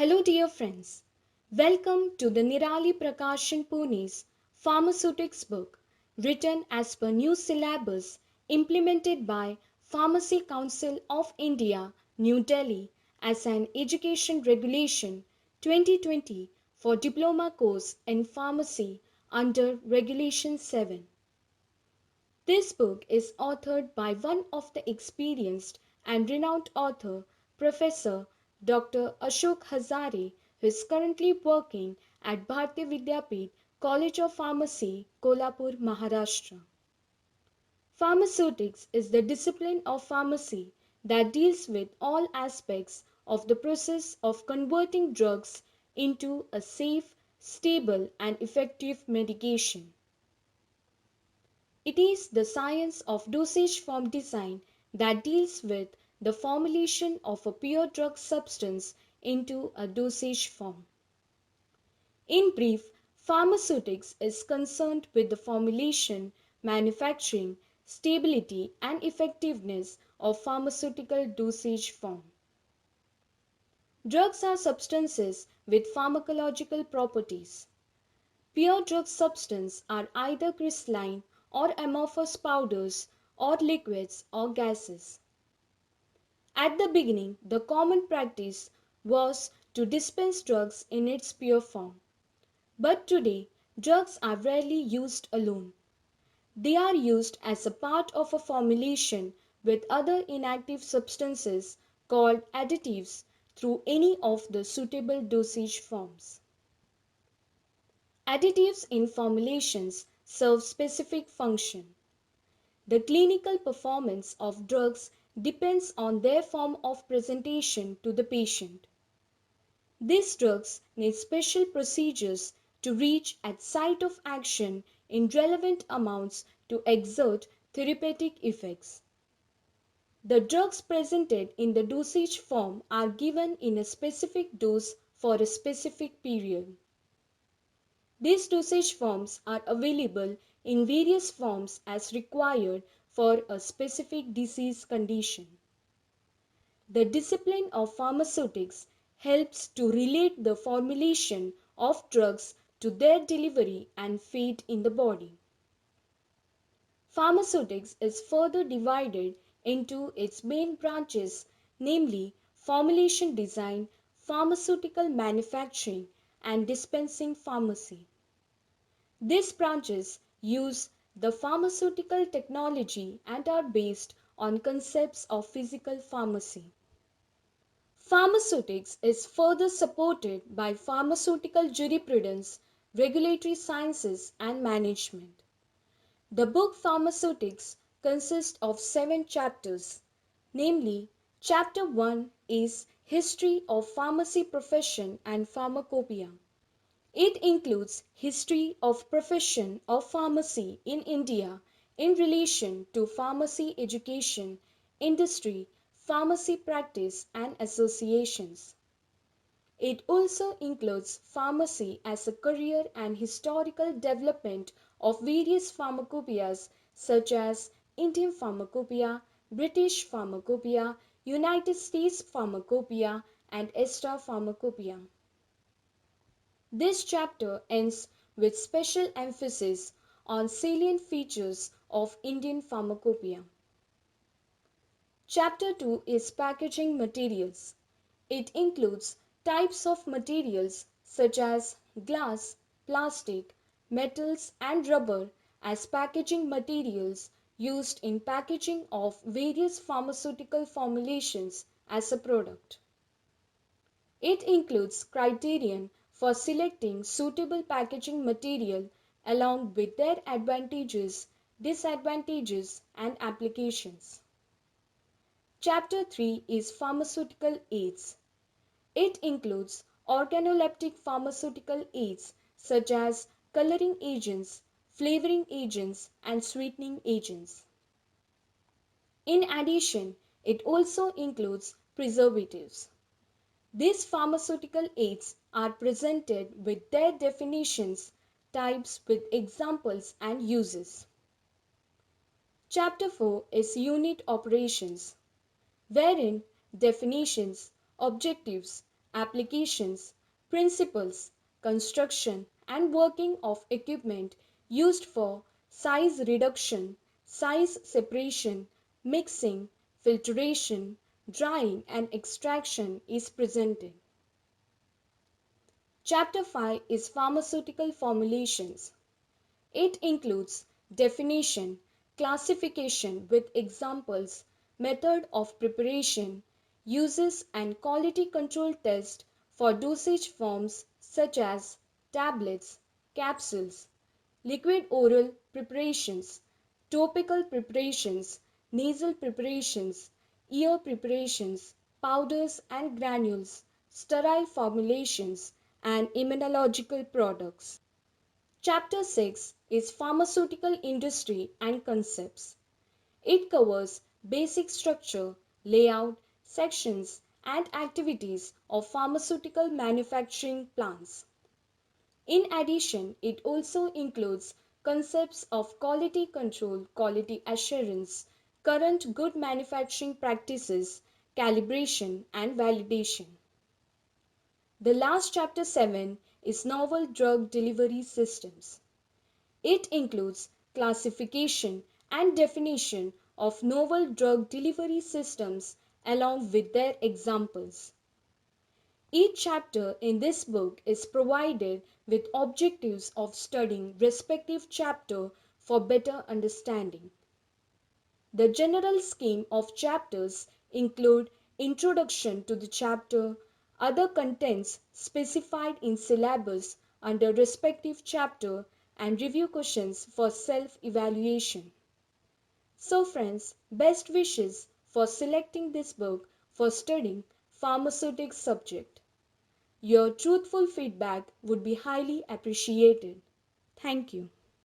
Hello, dear friends. Welcome to the Nirali Prakashan Pune's Pharmaceutics book, written as per new syllabus implemented by Pharmacy Council of India, New Delhi, as an education regulation 2020 for diploma course in pharmacy under Regulation 7. This book is authored by one of the experienced and renowned author, Professor Dr. Ashok Hazare, who is currently working at Bharatiya Vidyapeeth College of Pharmacy, Kolhapur, Maharashtra. Pharmaceutics is the discipline of pharmacy that deals with all aspects of the process of converting drugs into a safe, stable, and effective medication. It is the science of dosage form design that deals with the formulation of a pure drug substance into a dosage form. In brief, pharmaceutics is concerned with the formulation, manufacturing, stability, and effectiveness of pharmaceutical dosage form. Drugs are substances with pharmacological properties. Pure drug substances are either crystalline or amorphous powders or liquids or gases. At the beginning, the common practice was to dispense drugs in its pure form. But today, drugs are rarely used alone. They are used as a part of a formulation with other inactive substances called additives through any of the suitable dosage forms. Additives in formulations serve specific function. The clinical performance of drugs depends on their form of presentation to the patient. These drugs need special procedures to reach at site of action in relevant amounts to exert therapeutic effects. The drugs presented in the dosage form are given in a specific dose for a specific period. These dosage forms are available in various forms as required for a specific disease condition. The discipline of pharmaceutics helps to relate the formulation of drugs to their delivery and fate in the body. Pharmaceutics is further divided into its main branches, namely formulation design, pharmaceutical manufacturing, and dispensing pharmacy. These branches use the pharmaceutical technology and are based on concepts of physical pharmacy. Pharmaceutics is further supported by pharmaceutical jurisprudence, regulatory sciences, and management. The book Pharmaceutics consists of 7 chapters, namely, Chapter 1 is History of Pharmacy Profession and Pharmacopoeia. It includes history of profession of pharmacy in India in relation to pharmacy education, industry, pharmacy practice and associations. It also includes pharmacy as a career and historical development of various pharmacopoeias such as Indian Pharmacopoeia, British Pharmacopoeia, United States Pharmacopoeia, and ESTA Pharmacopoeia. This chapter ends with special emphasis on salient features of Indian Pharmacopoeia. Chapter 2 is Packaging Materials. It includes types of materials such as glass, plastic, metals, and rubber as packaging materials used in packaging of various pharmaceutical formulations as a product. It includes criterion for selecting suitable packaging material along with their advantages, disadvantages, and applications. Chapter 3 is Pharmaceutical Aids. It includes organoleptic pharmaceutical aids such as coloring agents, flavoring agents, and sweetening agents. In addition, it also includes preservatives. These pharmaceutical aids are presented with their definitions, types with examples and uses. Chapter 4 is Unit Operations, wherein definitions, objectives, applications, principles, construction and working of equipment used for size reduction, size separation, mixing, filtration, drying and extraction is presented. Chapter 5 is pharmaceutical formulations. It includes definition, classification with examples, method of preparation, uses and quality control test for dosage forms such as tablets, capsules, liquid oral preparations, topical preparations, nasal preparations, ear preparations, powders and granules, sterile formulations, and immunological products. Chapter 6 is Pharmaceutical Industry and Concepts. It covers basic structure, layout, sections, and activities of pharmaceutical manufacturing plants. In addition, it also includes concepts of quality control, quality assurance, current good manufacturing practices, calibration, and validation. The last chapter 7 is Novel Drug Delivery Systems. It includes classification and definition of novel drug delivery systems along with their examples. Each chapter in this book is provided with objectives of studying respective chapter for better understanding. The general scheme of chapters include introduction to the chapter, other contents specified in syllabus under respective chapter, and review questions for self-evaluation. So friends, best wishes for selecting this book for studying pharmaceutics subject. Your truthful feedback would be highly appreciated. Thank you.